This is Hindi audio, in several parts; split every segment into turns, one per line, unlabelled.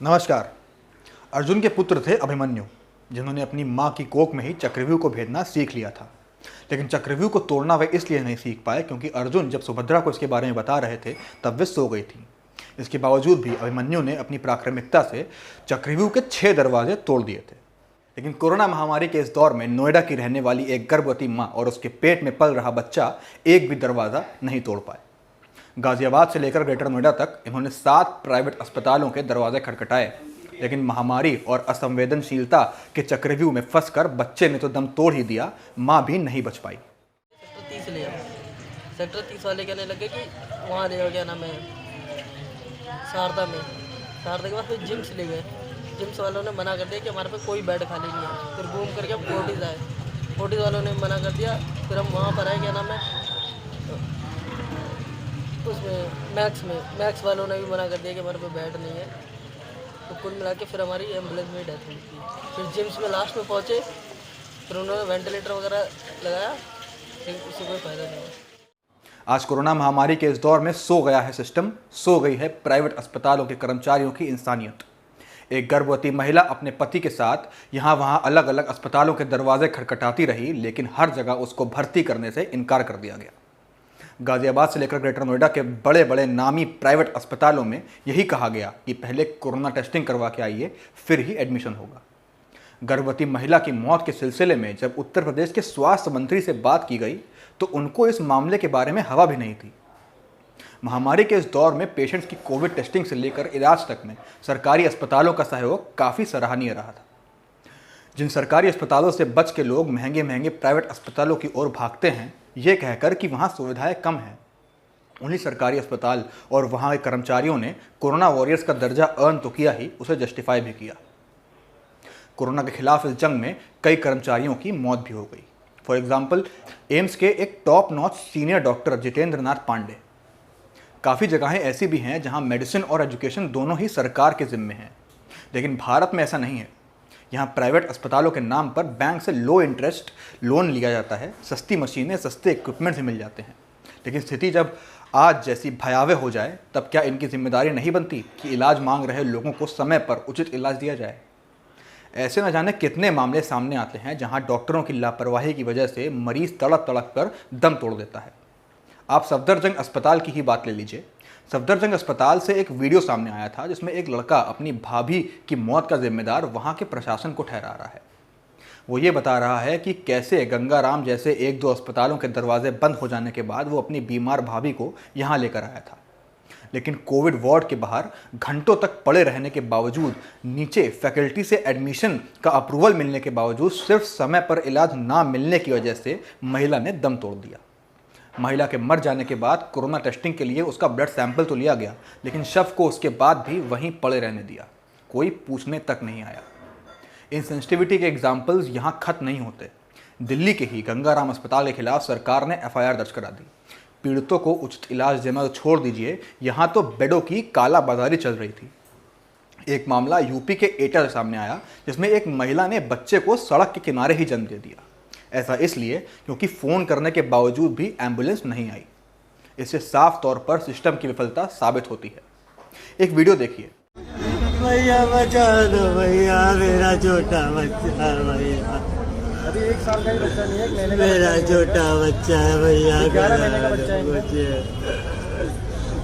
नमस्कार। अर्जुन के पुत्र थे अभिमन्यु, जिन्होंने अपनी माँ की कोख में ही चक्रव्यूह को भेदना सीख लिया था। लेकिन चक्रव्यूह को तोड़ना वे इसलिए नहीं सीख पाए क्योंकि अर्जुन जब सुभद्रा को इसके बारे में बता रहे थे तब वे सो गई थी। इसके बावजूद भी अभिमन्यु ने अपनी पराक्रमिकता से चक्रव्यूह के 6 दरवाजे तोड़ दिए थे। लेकिन कोरोना महामारी के इस दौर में नोएडा की रहने वाली एक गर्भवती माँ और उसके पेट में पल रहा बच्चा एक भी दरवाज़ा नहीं तोड़ पाए। गाजियाबाद से लेकर ग्रेटर नोएडा तक इन्होंने 7 प्राइवेट अस्पतालों के दरवाजे खटखटाए, लेकिन महामारी और असंवेदनशीलता के चक्रव्यूह में फंसकर बच्चे ने तो दम तोड़ ही दिया, माँ भी नहीं बच पाई।
सेक्टर 30 वाले कहने लगे कि वहाँ ले गया नाम है शारदा के बाद फिर जिम्स ले गए। जिम्स वालों ने मना कर दिया कि हमारे पे कोई बेड खाली नहीं है। फिर घूम करके हम फोर्टिस वालों ने मना कर दिया। फिर हम वहाँ पर आए, क्या नाम है उसमें मैक्स वालों ने भी मना कर दिया कि हमारे पे बेड नहीं है। तो कुल मिला के फिर हमारी एम्बुलेंस में डेथ हुई थी। फिर जिम्स में लास्ट में पहुँचे, फिर उन्होंने वेंटिलेटर वगैरह लगाया, लेकिन उससे कोई फ़ायदा नहीं हुआ।
आज कोरोना महामारी के इस दौर में सो गया है सिस्टम, सो गई है प्राइवेट अस्पतालों के कर्मचारियों की इंसानियत। एक गर्भवती महिला अपने पति के साथ यहाँ वहाँ अलग अलग अस्पतालों के दरवाजे खटखटाती रही, लेकिन हर जगह उसको भर्ती करने से इनकार कर दिया गया। गाजियाबाद से लेकर ग्रेटर नोएडा के बड़े बड़े नामी प्राइवेट अस्पतालों में यही कहा गया कि पहले कोरोना टेस्टिंग करवा के आइए, फिर ही एडमिशन होगा। गर्भवती महिला की मौत के सिलसिले में जब उत्तर प्रदेश के स्वास्थ्य मंत्री से बात की गई तो उनको इस मामले के बारे में हवा भी नहीं थी। महामारी के इस दौर में पेशेंट्स की कोविड टेस्टिंग से लेकर इलाज तक में सरकारी अस्पतालों का सहयोग काफ़ी सराहनीय रहा था। जिन सरकारी अस्पतालों से बच के लोग महंगे महंगे प्राइवेट अस्पतालों की ओर भागते हैं, ये कहकर कि वहाँ सुविधाएं कम हैं, उन्हीं सरकारी अस्पताल और वहाँ के कर्मचारियों ने कोरोना वॉरियर्स का दर्जा अर्न तो किया ही, उसे जस्टिफाई भी किया। कोरोना के खिलाफ इस जंग में कई कर्मचारियों की मौत भी हो गई। फॉर एग्जाम्पल, एम्स के एक top notch senior doctor Jitendra Nath Pandey. काफ़ी जगहें ऐसी भी हैं जहाँ मेडिसिन और एजुकेशन दोनों ही सरकार के जिम्मे हैं, लेकिन भारत में ऐसा नहीं है। यहाँ प्राइवेट अस्पतालों के नाम पर बैंक से लो इंटरेस्ट लोन लिया जाता है, सस्ती मशीनें, सस्ते इक्विपमेंट्स मिल जाते हैं। लेकिन स्थिति जब आज जैसी भयावह हो जाए तब क्या इनकी जिम्मेदारी नहीं बनती कि इलाज मांग रहे लोगों को समय पर उचित इलाज दिया जाए। ऐसे न जाने कितने मामले सामने आते हैं जहाँ डॉक्टरों की लापरवाही की वजह से मरीज तड़प तड़प कर दम तोड़ देता है। आप सफदरजंग अस्पताल की ही बात ले लीजिए। सफदरजंग अस्पताल से एक वीडियो सामने आया था जिसमें एक लड़का अपनी भाभी की मौत का जिम्मेदार वहाँ के प्रशासन को ठहरा रहा है। वो ये बता रहा है कि कैसे गंगाराम जैसे 1-2 अस्पतालों के दरवाजे बंद हो जाने के बाद वो अपनी बीमार भाभी को यहाँ लेकर आया था। लेकिन कोविड वार्ड के बाहर घंटों तक पड़े रहने के बावजूद, नीचे फैकल्टी से एडमिशन का अप्रूवल मिलने के बावजूद, सिर्फ समय पर इलाज ना मिलने की वजह से महिला ने दम तोड़ दिया। महिला के मर जाने के बाद कोरोना टेस्टिंग के लिए उसका ब्लड सैंपल तो लिया गया, लेकिन शव को उसके बाद भी वहीं पड़े रहने दिया, कोई पूछने तक नहीं आया। इन सेंसिटिविटी के एग्जाम्पल्स यहाँ खत्म नहीं होते। दिल्ली के ही गंगाराम अस्पताल के खिलाफ सरकार ने FIR दर्ज करा दी। पीड़ितों को उचित इलाज देना तो छोड़ दीजिए, यहाँ तो बेडों की कालाबाजारी चल रही थी। एक मामला यूपी के एटा से सामने आया जिसमें एक महिला ने बच्चे को सड़क के किनारे ही जन्म दे दिया। ऐसा इसलिए क्योंकि फ़ोन करने के बावजूद भी एम्बुलेंस नहीं आई। इससे साफ तौर पर सिस्टम की विफलता साबित होती है। एक वीडियो देखिए।
भैया बचा दो भैया, मेरा छोटा बच्चा है भैया।
अभी 1 साल का ही बच्चा नहीं है, 1 महीने का
मेरा छोटा बच्चा है भैया।
11 महीने का बच्चा है।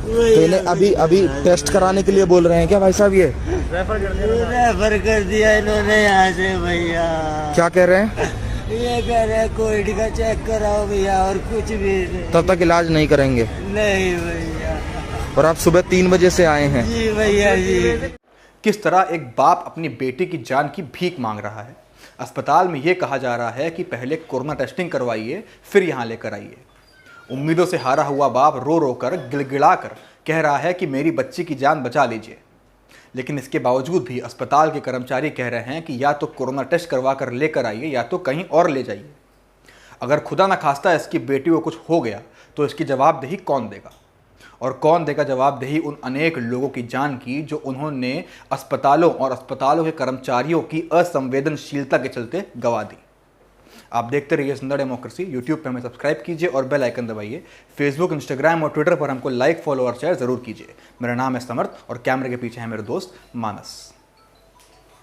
तो इन्हें अभी टेस्ट कराने के लिए बोल रहे हैं क्या भाई साहब? ये
रेफर
कर दिया इन्होंने यहाँ से भैया।
क्या कह रहे हैं?
ये कह रहे हैं कोविड का चेक कराओ भैया, और कुछ भी नहीं।
तब तक इलाज नहीं करेंगे?
नहीं भैया।
और आप सुबह 3 बजे से आए हैं?
जी भैया जी।
किस तरह एक बाप अपनी बेटी की जान की भीख मांग रहा है। अस्पताल में ये कहा जा रहा है कि पहले कोरोना टेस्टिंग करवाइए, फिर यहाँ लेकर आइए। उम्मीदों से हारा हुआ बाप रो रो कर, गिड़गिड़ा कर कह रहा है कि मेरी बच्ची की जान बचा लीजिए। लेकिन इसके बावजूद भी अस्पताल के कर्मचारी कह रहे हैं कि या तो कोरोना टेस्ट करवा कर लेकर आइए या तो कहीं और ले जाइए। अगर खुदा न खास्ता इसकी बेटी को कुछ हो गया तो इसकी जवाबदेही कौन देगा? और कौन देगा जवाबदेही उन अनेक लोगों की जान की जो उन्होंने अस्पतालों और अस्पतालों के कर्मचारियों की असंवेदनशीलता के चलते गंवा दी? आप देखते रहिए संडे डेमोक्रेसी। यूट्यूब पे हमें सब्सक्राइब कीजिए और बेल आइकन दबाइए। फेसबुक, इंस्टाग्राम और ट्विटर पर हमको लाइक, फॉलो और शेयर जरूर कीजिए। मेरा नाम है समर्थ और कैमरे के पीछे है मेरे दोस्त मानस।